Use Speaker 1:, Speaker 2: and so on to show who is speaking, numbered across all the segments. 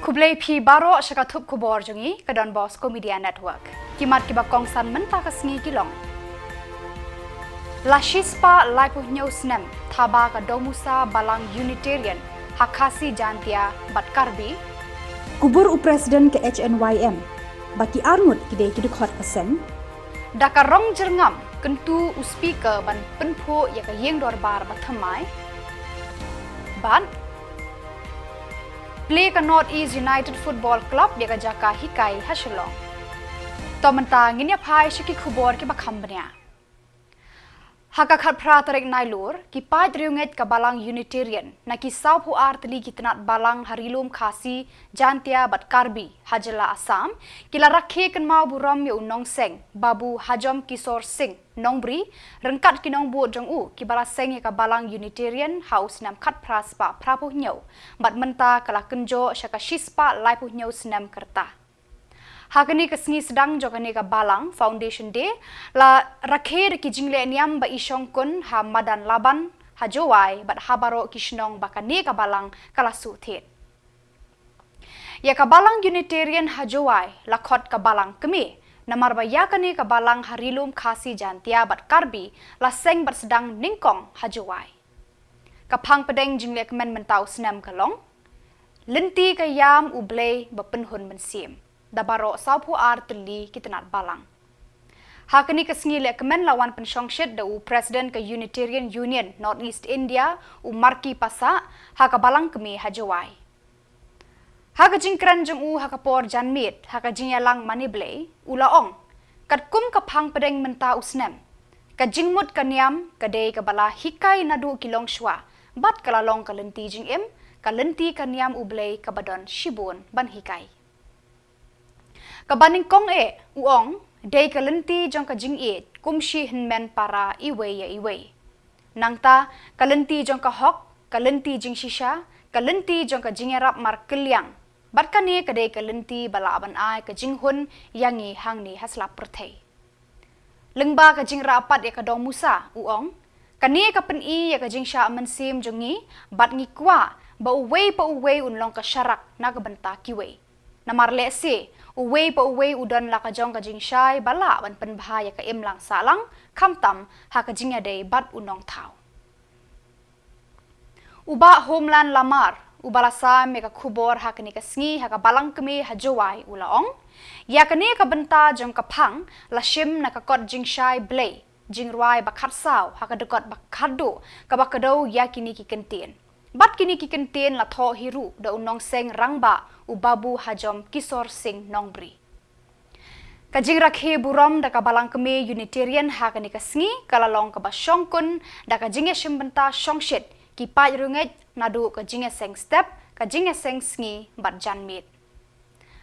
Speaker 1: Kublai pi baro syakatup Khuborjylla ke Donbosco Media Network. Kimat kibakong san mentah kesengi kilong. Lashispa laipuh news nem thaba ke domusa balang Unitarian hakasi jantia batkarbi.
Speaker 2: Khubor Presiden ke HNYM baki armut kidai kidukhat aseng.
Speaker 1: Dakarong jerngam kentu uspika ban penpo ya ke yeng dorbar bathamai. Ban Play ke North East United Football Club dia ke jaka hikai ha Shillong. Tomenta nginya phai shiki Khubor ke bakhambnya. Hakakat pratarek Nailur ki Peit riunget ke balang Unitarian na ki saupu artli ki tenat balang harilum khasi jantia batkarbi ha Jylla Assam kila rakhe kan mau buram ya unong seng babu hajom kisor sing nongbri rengkat ki nong buot jong u ki bala seng ya ke balang Unitarian house nam khat praspa prapuh nyau bat menta kala kenjo syaka shispa laipuh nyau senam kerta. Hakani kesengi sedang jokani ke balang Foundation Day la rakhe ki jingle niam ba isong kun ha madan laban ha jowai bat habaro kishnong bakani ke balang kala suthet. Ya ke balang Unitarian ha jowai lakhot ke balang kemi namar ba yakani ke balang harilum khasi jantia bat karbi la seng bat sedang ningkong ha jowai. Kapang pedeng jingle kemen mentau senam kalong lenti ke yam ublei bapenhun mensim. Dabaro saupu artli kitenat balang. Hakani kesengi le kemen lawan pensyongshit da u Presiden ke Unitarian Union North East India u marki pasa haka balang kemi hajawai. Haka jingkran jeng u haka por janmit haka jingyalang maniblei ulaong kat kum kapang pedeng menta usnem ka jingmut kaniam kadei ka bala hikai nadu kilong shwa bat kalalong kalenti jing im kalenti kaniam ublei kabadon shibun ban hikai. Kabaning kong uong day kalenti jong kajing kumshi hinmen para iwe ya iwe. Nangta kalenti jong kahok, kalenti jing shisha, kalenti jong kajing rap mar kelyang. Barkani kadai kalenti bala aban ai kajing hun yangi hangni haslap perthai. Lengba kajing rapat ya kadong musa uong. Kani kapen ya kajing sya mensim jongi bat ngikwa ba uwe unlong ka syarak na kabenta kiwe. Namar lese uwe udon la kajong kajing syai bala ban penbahaya ka imlang salang kamtam ha kajing ade bat unong tau. Uba homeland lamar ubalasa meka Khubor ha kani kasngi ha ka balang kemi ha jowai ulaong ya kani ka benta jong kapang la shim na ka kot jing syai blei jing ruai bakhat saw ha ka dekot bakhado ka bakado ya kini ki kentin. Bat kini ki kentin la tho hiru da unong seng rangba ubabu hajom kisor sing nongbri. Kajing rakhe buram da ka balang keme Unitarian ha kani kasngi kalalong ka basyong kun da ka jinge shimbenta shongshit ki pai runget nadu ka jinge seng step ka jinge seng sngi bat janmit.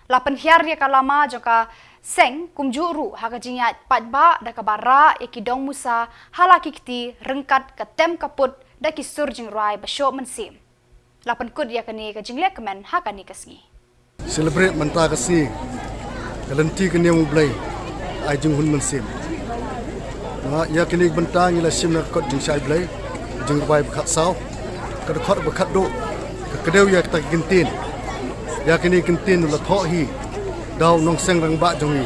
Speaker 1: La penhiar ya kalama joka seng kumjuru ha ka jinge patba da ka bara ya ki dong musa hala kikti rengkat ka tem kaput da ki surjing rai basyo mensim. Lapan kud ya kani ka jingle kemen ha kani kasngi.
Speaker 3: Celebrate menta kasi kalenti kani mublai ai jing hun mensim. Na ya kani benta ngila sim na kot jing shai blai jing rai bakhat saw ka khot bakhat do ka kedeu ya ta kintin. Ya kani kintin la tho hi daw nong seng rang ba jongi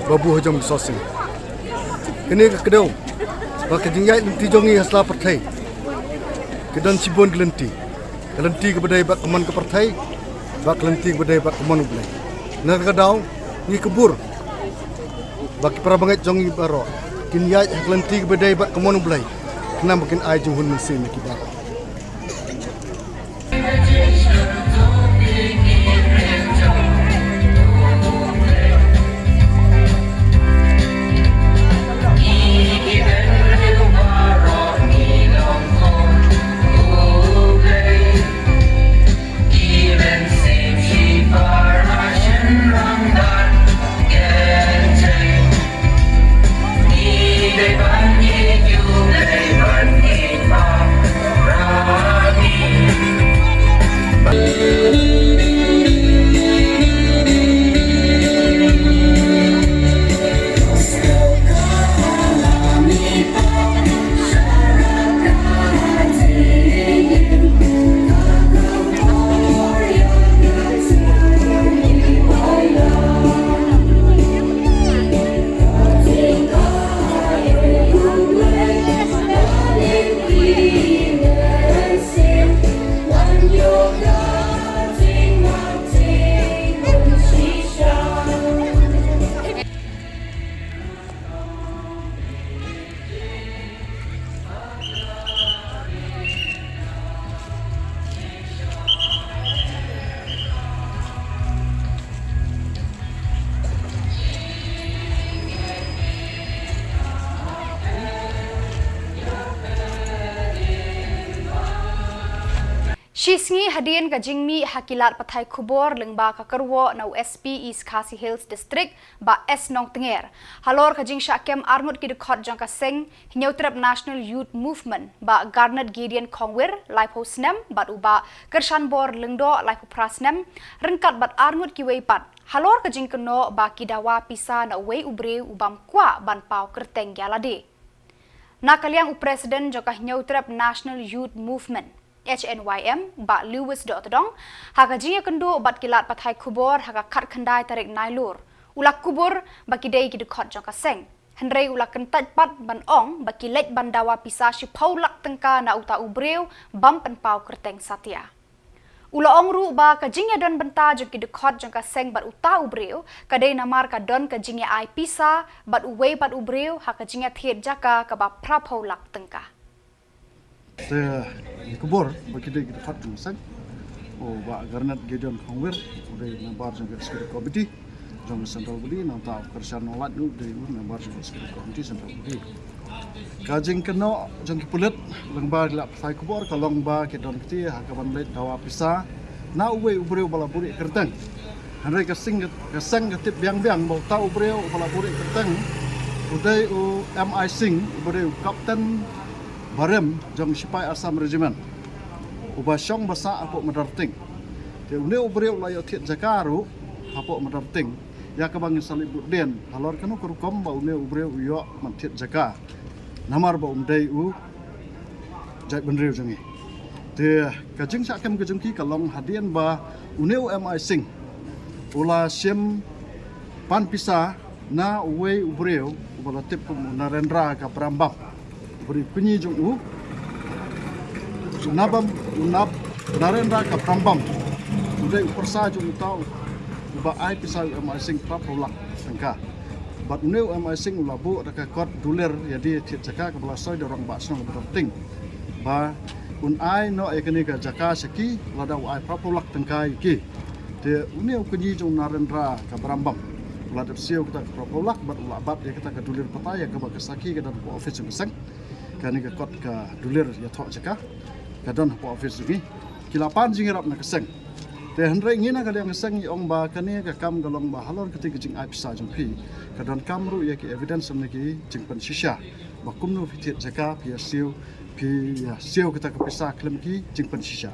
Speaker 3: babu hojom sosing. Kani ka kedeu ba ka jing yai ti jongi hasla perthai. Kedan cibon kelenti ke badai bak keman ke partai bak kelenti ke badai bak keman ublai nak kadau ni kebur bak para banget jongi baro kin ya kelenti ke badai bak keman ublai kena makin ai jung hun mensin ki bak
Speaker 4: They
Speaker 1: Shisngi hadian ka jingmi hakilat pathai Khubor lengba ka kerwo na USP East Khasi Hills District ba S Nong Tenger. Halor ka jing syakem armut ki dekhot jong ka seng hinyautrap National Youth Movement ba Garnet Gideon Kongwir laipo snem bat uba kershan bor lengdo laipo prasnem rengkat bat armut ki weipat. Halor ka jing keno ba kidawa pisa na wei ubre ubam kwa ban pau kerteng gyalade. Nakaliang Presiden jong ka hinyautrap National Youth Movement HNYM ba Lewis Dotodong haka jinga kendo bat kilat pathai Khubor haka khat khandai tarik Nailur ulak Khubor ba kidei ki dekhot jong ka seng hendrei ulak kentat pat ban ong ba kilet bandawa pisa shi paulak tengka na uta ubreu bam pen pau kerteng satya ula ong ru ba ka jinga don benta jong ki dekhot jong ka seng bat uta ubreu kadei namar ka don ka jinga ai pisa bat uwei bat ubreu haka jinga thiet jaka ka ba pra paulak tengka
Speaker 3: Khubor bakide kita khat sang o ba Garnet Gideon Kongwir udah nambar jong security committee jong central budi nang ta kersan nolat nu de nambar jong security committee central budi kajing keno jong pulet lengba la phai Khubor kalong ba ke don kti ha ka ban let dawa pisa na uwe ubreu bala buri kerteng hanrai ka sing ka sang ka tip biang bau ta ubreu bala buri kerteng udai u MI sing ubreu kapten barem jong sipai Assam Regiment uba syong basa apok madarting te une ubreu layo thiet jakaru apok madarting ya ka bangin salib den halor kanu kurukom ba une ubreu yo man thiet jaka namar ba umdai u jai benreu jongi te ka jing sa kem ka jongki kalong hadian ba une MI sing ula sim pan pisa na uwe ubreu ubala tip Narendra ka Prambam beri penyi jong nabam Narendra ka Prambam udai persa jong tau ba ai pisau MI sing prapolak sangka bat neu MI sing ulabu ka kot duler jadi thiet jaka ka belasoi dorong ba snong berting ba un ai no ekani ka jaka seki ladau ai prapolak tengkai ki te uneu kunyi jong Narendra ka Prambam ladap siu kita prapolak bat ulabat ya kita ka duler pataya ka ba kesaki ka dan office besang kani ka kot ka dulir ya thok jaka ka don po office ni kilapan jingirap na keseng te hendrai ngina ka yang keseng ong ba kani ka kam galong ba halor keti jing ai pisa jong pi ka don kamru ya ki evidence samne ki jing pen shisha ba kumnu fitit jaka pi siu kita ka pisa klem ki jing pen shisha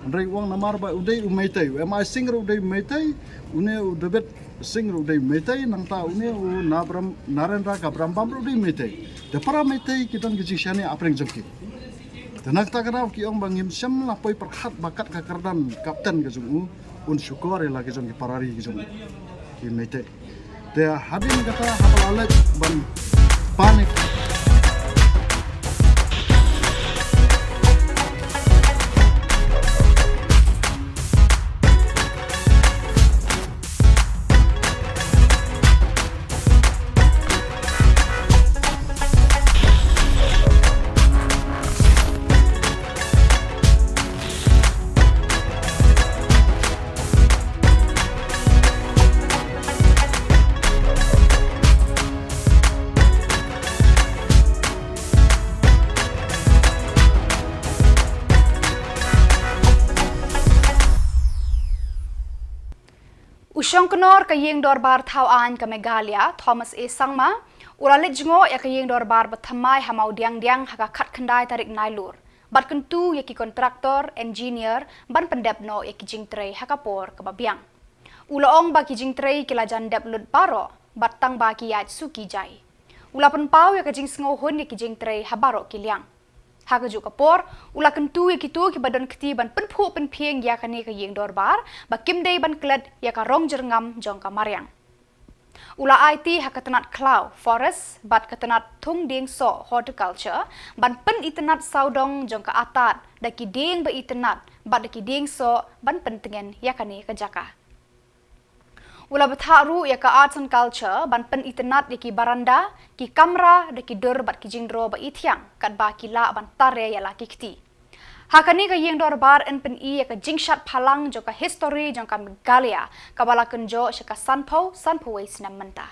Speaker 3: hendrai wong namar ba udai umaitai MI sing udai umaitai une udebet sing udai umaitai nang ta une nabram Narendra ka Prambam udai umaitai de para metai kita ngiji shani apreng jongki tenak ta kana ki ong bangim syam la poi perkhat bakat ka kardan kapten ke jungu un syukur la ke jongki parari ke jungu ki metai de hadin kata hapalalet ban panik
Speaker 1: Usyong kenor ka yeng dorbar thau an ka Meghalaya Thomas A Sangma uralit jingo ya ka yeng dorbar bathamai hamau diang haka khat khandai tarik Nailur bat kentu ya ki kontraktor engineer ban pendep no ya ki jingtrei haka por ka babiang ulaong ba ki jingtrei kila jandep lut baro batang ba ki yat suki jai ula penpau ya ka jing sngohun ya ki jingtrei habaro kiliang haka ju kapor ula kentu ya kitu ki badon kti ban penphu penpieng ya kani ka yeng dorbar ba kimdei ban klet ya ka rong jerngam jong ka maryang ula IT haka tenat cloud forest bat ka tenat thung ding so horticulture ban pen itenat saudong jong ka atat daki ding ba itenat bat daki ding so ban pentengen ya kani ka jaka ula betharu ya ka arts and culture ban pen itenat ya ki baranda ki kamera de ki dur bat ki jingdro ba ithiang kat ba ki la ban tare ya la ki kti hakani ka yeng dorbar en pen I ya ka jingshat phalang jo ka history jong ka Meghalaya ka bala kenjo sha ka sanpo wais nam menta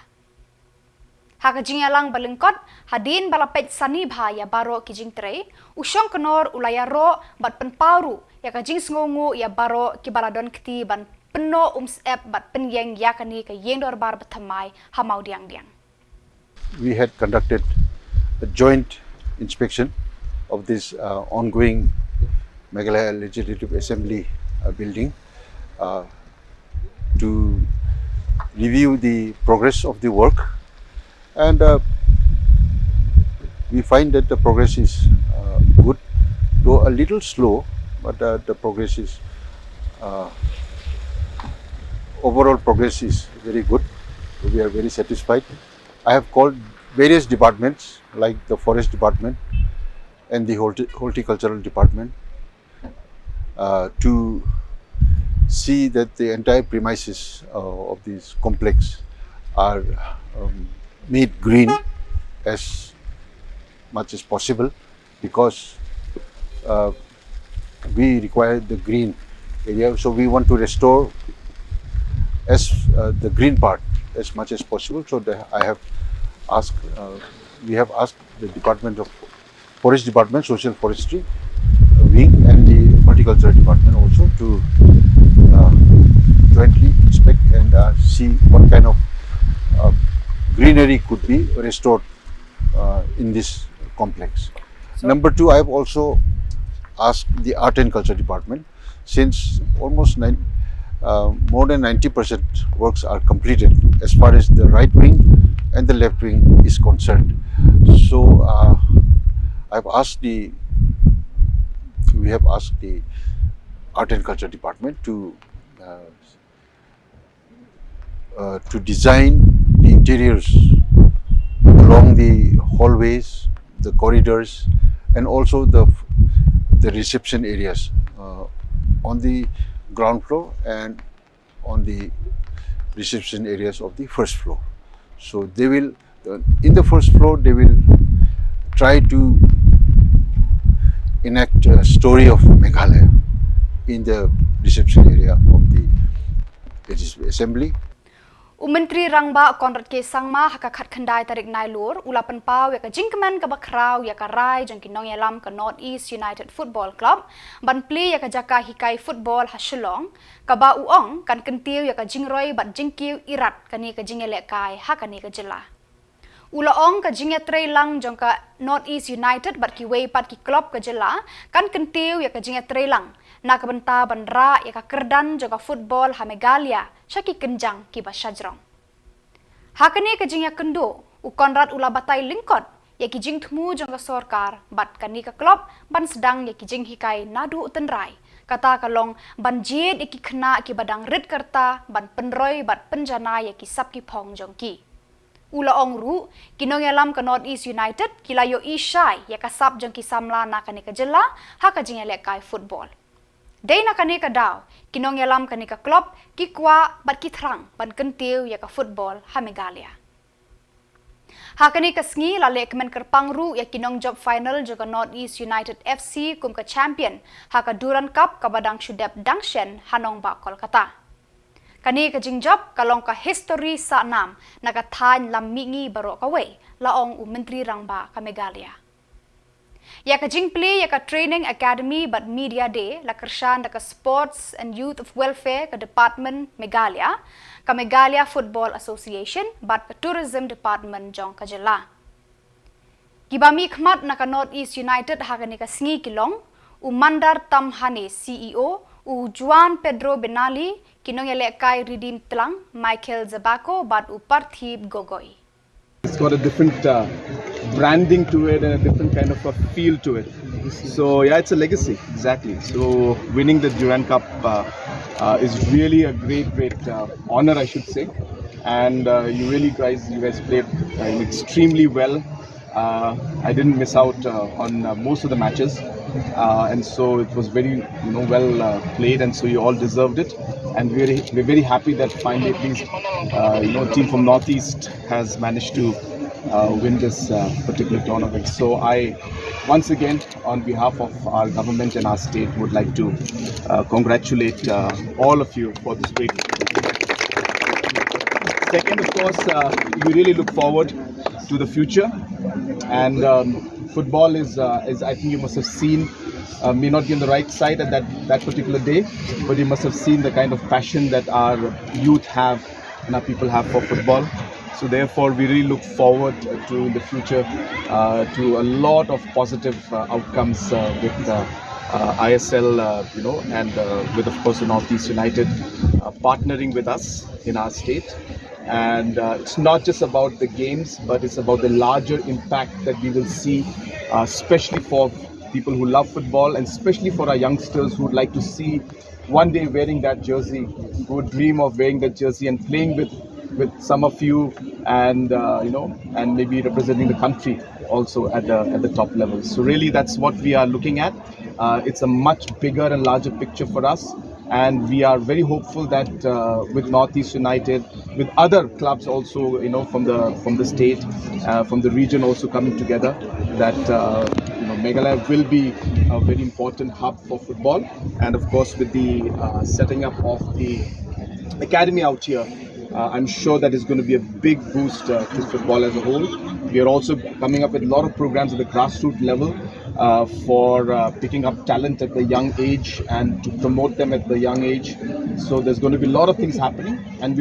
Speaker 1: Haka jingalang balengkot hadin balapet sani bahaya baro ki jing trei usyong kenor ulaya ro bat penpauru ya ka jing sngongu ya baro ki baladon kti ban peno ep bat penyeng yakani ka yengdor bar bathamai hamau diang diang.
Speaker 4: We had conducted a joint inspection of this ongoing Meghalaya Legislative Assembly building to review the progress of the work, and we find that the progress is good, though a little slow, but the progress is overall progress is very good. We are very satisfied. I have called various departments like the Forest Department and the Horticultural Department to see that the entire premises of this complex are made green as much as possible, because we require the green area, so we want to restore the green part as much as possible. So I have asked, we have asked the Department of Forest Department, Social Forestry wing, and the Horticultural Department also to jointly inspect and see what kind of greenery could be restored in this complex. Number two, I have also asked the Art and Culture Department, since almost more than 90% works are completed as far as the right wing and the left wing is concerned. So we have asked the Art and Culture Department to design the interiors along the hallways, the corridors, and also the reception areas on the ground floor and on the reception areas of the first floor. So they will, in the first floor, they will try to enact a story of Meghalaya in the reception area of the assembly.
Speaker 1: Menteri Rangba Konrad K Sangma haka khat khandai tarik Nailur ulapan pau ya ka jingkemen ka bakrau ya ka rai jang kinong yalam ka North East United Football Club ban pli ya ka jaka hikai football ha Shillong ka ba uong kan kentiu ya ka jingroi bat jingkiu irat kani ka jingele kai ha kani ka Jylla. Ula ong ka jingya trei lang jong ka North East United bat ki wei pat ki club ka Jylla kan kentiu ya ka jingya trei lang NAKA benta bandra ya ka kerdan jong ka football ha Meghalaya syaki kenjang ki ba syajrong. Hakani ka jingya kendo u Konrad ula batai lingkot ya ki jing thmu jong ka sorkar bat kani ka club ban sedang ya ki jing hikai nadu utenrai kata kalong ban jed ki khna ki badang rit kerta ban penroi bat penjana ya ki sap ki phong jong ki. Ula ong ru kinong yalam ka North East United kilayo ishai ya ka sap jong ki Samla NAKA ni ka Jylla ha ka jingya le kai football. Day na kani ka daw, kinong yalam kani ka club, kikwa, bat kitrang, ban kentiu ya ka football ha Meghalaya. Ha kani ka sngi lale kemen kerpangru ya kinong job final juga North East United FC kum ka champion, ha ka Duran Cup ka badang Shudep Dangshen hanong ba Kolkata. Kani ka jing job kalong ka history sa nam, nakathan lam mingi baro ka way, laong Menteri Rangba ka Meghalaya. Ya ka jingpli ya ka training academy but media day la kershan ka sports and youth of welfare ka department Meghalaya ka Meghalaya Football Association but ka tourism department jong ka Jylla. Gibami khmat na ka North East United ha ka ni ka sngi kilong u mandar tamhane CEO u Juan Pedro Benali kinong yale kai redeem tlang Michael Zabako but u Parthib Gogoi.
Speaker 5: It's got a different branding to it and a different kind of a feel to it. So yeah, it's a legacy, exactly. So winning the Duran Cup is really a great honor, I should say. And you guys played extremely well. I didn't miss out on most of the matches, and so it was very well played, and so you all deserved it. And we're very happy that finally at least a team from Northeast has managed to win this particular tournament. So I once again, on behalf of our government and our state, would like to congratulate all of you for this great. Second, of course, we really look forward to the future. And football is I think you must have seen, may not be on the right side at that particular day, but you must have seen the kind of passion that our youth have and our people have for football. So therefore, we really look forward to in the future to a lot of positive outcomes with ISL, and with of course the Northeast United partnering with us in our state. And it's not just about the games, but it's about the larger impact that we will see, especially for people who love football, and especially for our youngsters who would like to see one day wearing that jersey, who would dream of wearing that jersey and playing with some of you, and and maybe representing the country also at the top level. So really, that's what we are looking at. It's a much bigger and larger picture for us, and we are very hopeful that with Northeast United, with other clubs also, from the state, from the region also coming together, that Meghalaya will be a very important hub for football. And of course, with the setting up of the academy out here, I'm sure that is going to be a big boost to football as a whole. We are also coming up with a lot of programs at the grassroots level for picking up talent at the young age and to promote them at the young age. So there's going to be a lot of things happening. And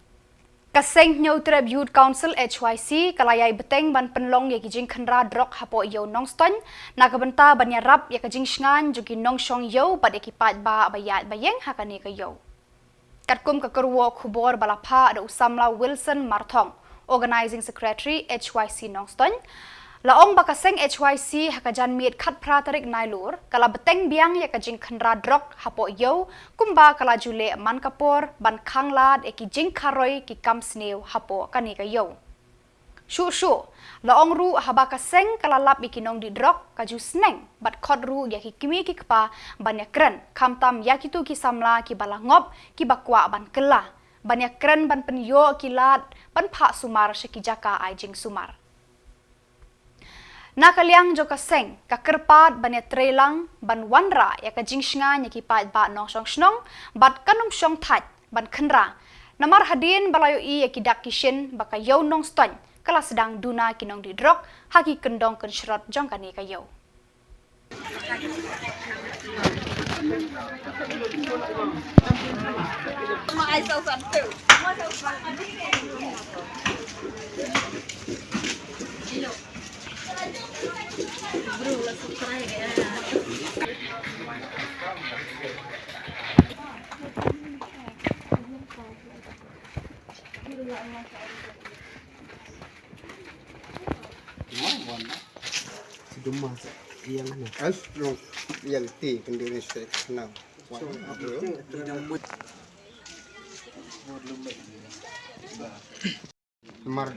Speaker 1: Kaseng Neutrab Youth Council HYC kalayay beteng ban penlong ya kijing khenra drok hapo yo nongston nakabenta banyarap ya kijing shngan juki nongshong yo bad ekipat ba bayat bayeng hakani kayo. Katkum kakurwo Khubor balapha ada Samla Wilson Marthong, Organizing Secretary HYC Nongston. Laong bakaseng HYC hakajan miet khat pratarik Nailur, kala beteng biang ya kajing khenra drok hapo yo, kumba kala jule man kapor ban khanglad eki jing karoi ki kam sneu hapo kani kayo. Shu, laong ru habakaseng kala lap ikinong di drok kaju sneng, bat khot ru ya ki kimi ki kpa ban ya kren, kamtam ya kitu ki Samla ki balangop ki bakwa ban kela, ban ya kren ban penyo ki lad ban pha sumar sheki jaka ai jing sumar. Nakaliang jo kaseng kakerpat ban ya trelang ban wanra ya ka jingshnga ya ki pat ba nong shong shnong bat kanum shong that ban khenra namar hadin balayo I ya ki dak kishin baka yo nong ston kala sedang duna kinong di drok haki kendong kenshrot jong kani kayo.
Speaker 6: yang ti Indonesia now. Mar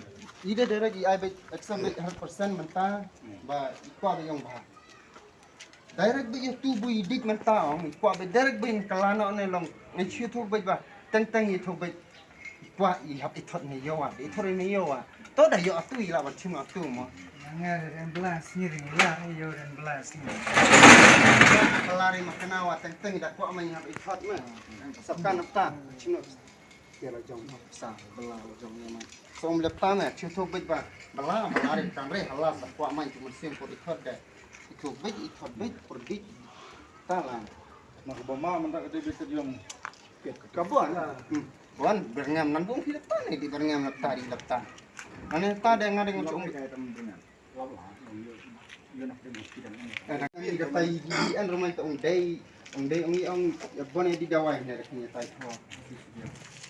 Speaker 6: ida derek I bet exam 100% menta ba ikwa ba yung ba. Direct ba yung tubo idik menta ong ikwa ba direct ba yung kalano ne long ngai chu thok ba tang i thok ba ikwa I hap I thot ne yo wa I thot ne yo wa to da yo atu I la ba chim atu mo.
Speaker 7: Dan belas ni ring lah yo dan belas ni.
Speaker 6: Kelari makanawa teng dak ko amay hap ikot ma. Sabkan apta chino. Kira jong sa bela jong ni ma. So le plan na chuto bit ba bela malari kamre halas ko amay cuma sim ko ikot da. Ikot bit por bit. Tala.
Speaker 3: Nak bama mendak de bit jom.
Speaker 6: Kabuan. Buan berngam nan bung hidup tan di berngam lapta di lapta. Mana ta da ngadeng ngom. Kami kata ian rumah itu ong bon di dawai ni reknya tai ho.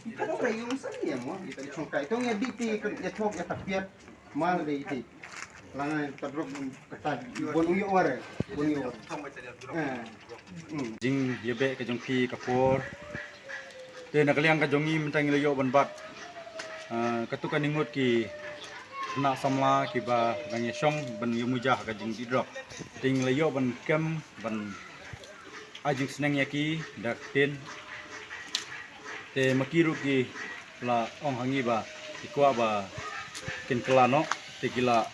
Speaker 6: Kita orang yang seni mo kita congkai itu nya diti ya thok ya tapiat mal de iti. Lana tadrok kata bon uyo ware bon uyo.
Speaker 8: Jing yebe ke jongpi kapor. Te nakaliang ka jongi mentang leyo ban bat. Katukan ingut ki nak Samla ki ba bang yesong ban yumujah ka jing didrok. Ting leyo ban kem ban ajing seneng yaki dak tin. Te makiru ki la ong hangi ba ikwa ba kin kelano te gila.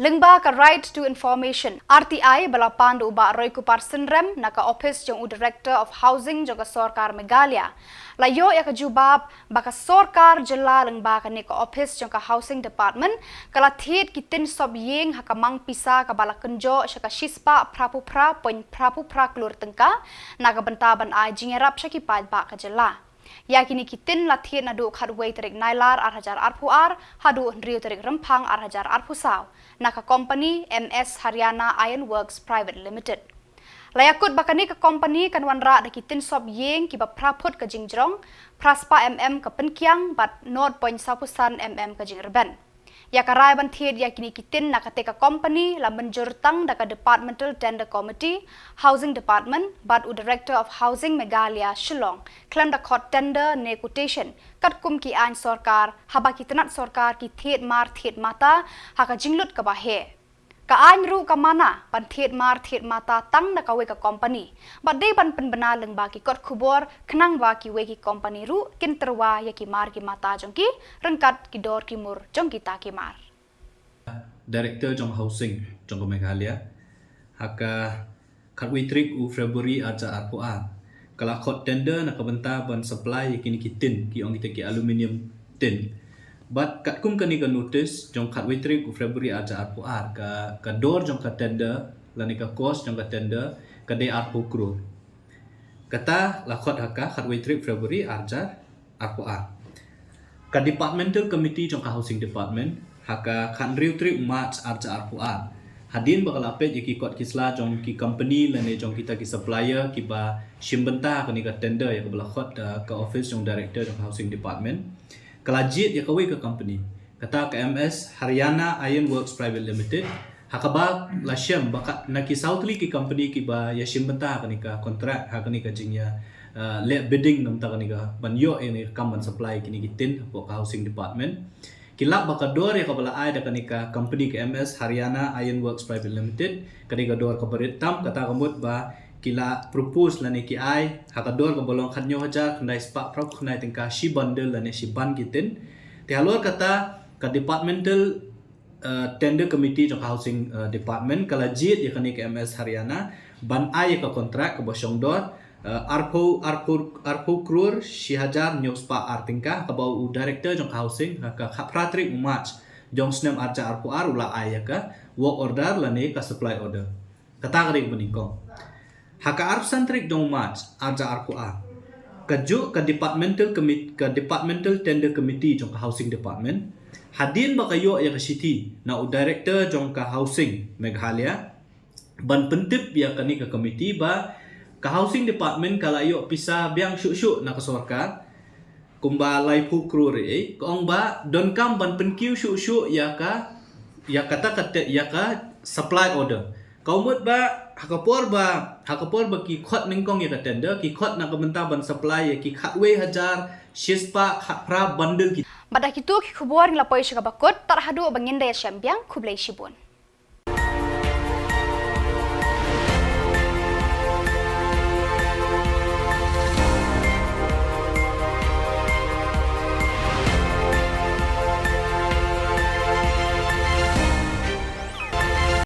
Speaker 1: Lengba ka right to information RTI bala pandu ba roi ku parsenrem naka office jong director of housing joga sorkar Meghalaya. Layo ya ka jubab baka sorkar Jylla lengba ka ne ka office jong ka housing department kala thit kitin sob yeng hakamang pisa ka bala kenjo syaka shispa prapupra poin prapupra klur tengka naga bentaban ai jingerap syaki pad ba ka Jylla. Yakini kitin lathian adu khadway terik Nailur arhajar arpuar hadu riu terik rempang arhajar arpusaw naka company MS Haryana Iron Works Private Limited. Layakut bakani ka company kanwanra da kitin sob yeng kiba praput ka jingjrong praspa ke penkiang bat 0.1 ka jingrben. Ya karai banthid yakini kitin nakateka company la menjurtang daka Departmental Tender Committee Housing Department bat u Director of Housing Meghalaya Shillong klem da khot tender negotiation kat kum ki an sorkar haba kitanat sorkar ki thiet mar thiet mata haka jinglut ka bahe ka an ru ka mana ban thiet mar thiet mata tang da ka we ka company bat de ban penbena lengba ki kot khubor khnang wa ki we ki company ru kin terwa ya ki mar ki mata jongki rengkat ki dor ki mur jongki ta ki mar
Speaker 9: Director jong housing jong Meghalaya haka khatwi trik u February aja arpoa kala khot tender na kabenta ban supply yakini kitin ki ong kita ki aluminium tin but kat kum kani ka notice jong khatwi trik u February aja arpoa ka dor jong ka tender lani ka cost jong ka tender ka de arpo crore kata la khot haka khatwi trik February aja arpoa ka departmental committee jong ka housing department haka khan riu tri March arja arpuar hadin bakal apet yaki kot kisla jong ki company lane jong kita ki supplier ki ba shimbenta kani ka tender ya bala khot ka office jong director jong housing department kalajit ya kawi ka company kata ka MS Haryana Iron Works Private Limited haka ba la shem baka na ki southly ki company ki ba ya shimbenta kani ka contract ha kani ka jingya let bidding nam ta kani ka banyo ini kaman supply kini kitin po ka housing department kilap baka dor ya kabala ai da kanika company ke MS Haryana Iron Works Private Limited kanika dor ka beritam kata kamut ba kila propose lani ki ai hakador ka bolong khanyo hajar khnai spa prop khnai tingka shi bundle lani shi ban kitin ti halor kata ka departmental tender committee jong housing department kala jit ya kanika MS Haryana ban ai ka kontrak ka bosong dor arpo crore shi hajar nyok spa artingka ka bau director jong housing ka khapratrik March jong snem arja arpo ula ai ka work order lani ka supply order kata kari beningkong haka arpsantrik dong March arja arpo kaju ka departmental tender committee jong ka housing department hadin bakayo ya ka city na u director jong ka housing Meghalaya ban pentip ya kani ka committee ba ka housing department kalayo pisa biang syuk na ka sorkar kumba laipu crore kong ba don kam ban penkiu syuk ya ka supply order kaumut ba hakapor ba ki khot ningkong ya ka tender ki khot na kabenta ban supply ya ki khatwe hajar shispa khapra bundle ki
Speaker 1: badak itu ki khubor nglapoy syaka bakut tarhadu bangin daya syambiang khublai shibun